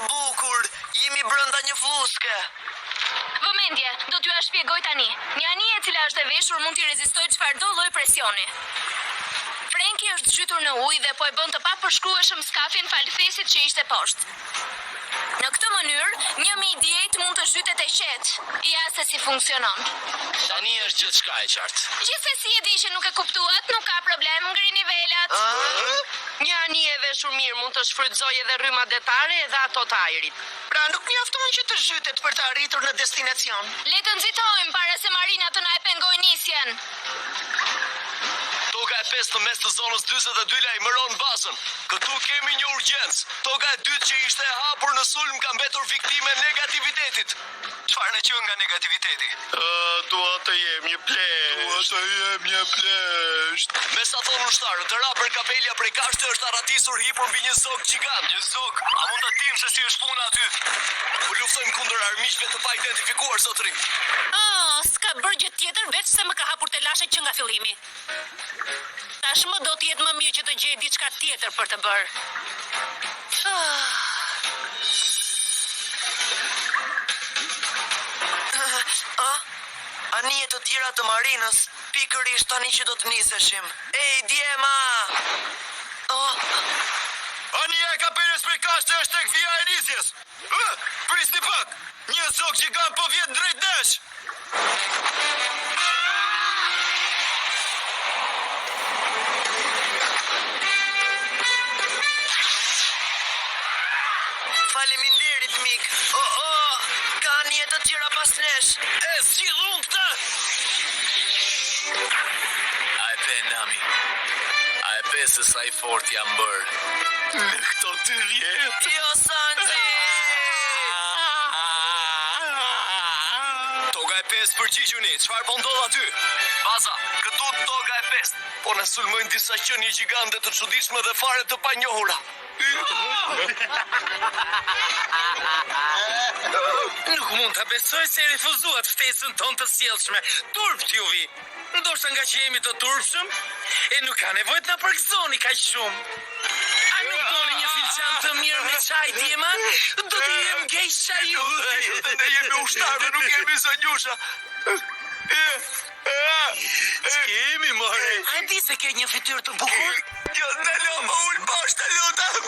bukur, jemi brenda një fluske. Vëmendje, do t'ju shpjegoj tani. Një anije e cila është e veshur mund t'i rezistojë çfarëdo lloj presioni. Frenki është zhytur në ujë dhe po e bën të papërshkrueshëm skafin fal thesit që ishte poshtë. Në këtë mënyrë, një mijë dietë mund të zhytet e qetë. Ja se si funksionon. Tani është gjithçka e qartë. Gjithsesi e di që nuk e kuptuat, nuk ka problem, ngrini velat. Një anije e veshur mirë mund të shfrytëzojë edhe rrymat detare edhe ato të ajrit. Pra nuk mjafton që të zhytet për të arritur në destinacion. Le të nxitojmë para se Marina të na e pengojë nisjen. Toka e 5 në mes të zonës 42 lajmëron bazën. Këtu kemi një urgjencë. Toka e 2 që ishte e hapur në sulm ka mbetur viktime negativitetit. Çfarë në qenë nga negativiteti? Dua të jem një plesht. Me sa thonë ushtarët, të rapër kapelja prej kashte është arratisur hipur mbi një zog gjigant. Një zog? A mund të dim se si është puna aty? Po luftojmë kundër armiqve të pa identifikuar, zotëri. S'ka bërë gjë tjetër veç se më ka hapur telashet që nga fillimi. Tashmë do t'jetë më mirë që të gjej diçka tjetër për të bërë. Anije të tjera të Marinës, pikërisht tani që do të niseshim. Ej, djema! Anija e kapelës prej kashte është tek vija e nisjes. Prisni pak! Një zog gjigant po vjen drejt nesh! Faleminderit, mik. Ka anije të tjera pas nesh. E zgjidhun këtë! A e pe, Nami. A e pe se sa i fort jam bërë. Në këto 2 vjet. Jo, Sanji! Toga e 5 përgjigjuni, çfarë po ndodh aty? Baza, këtu toga e 5. Po na sulmojnë disa qenie gjigante të çuditshme dhe fare të panjohura. Nuk mund të besoj se refuzuat ftesën tonë të sjellshme. Turp t'juvi. Ndoshta nga që jemi të turpshëm, e nuk ka nevojë të na përgëzoni kaq shumë. A nuk doni një filxhan të mirë me çaj djema? Do të jem geisha ju. Ne jemi ushtarë, nuk jemi zonjusha. Kemi more. A di se ke një fytyrë të bukur? Jo, ndalo, më ul poshtë, lutem.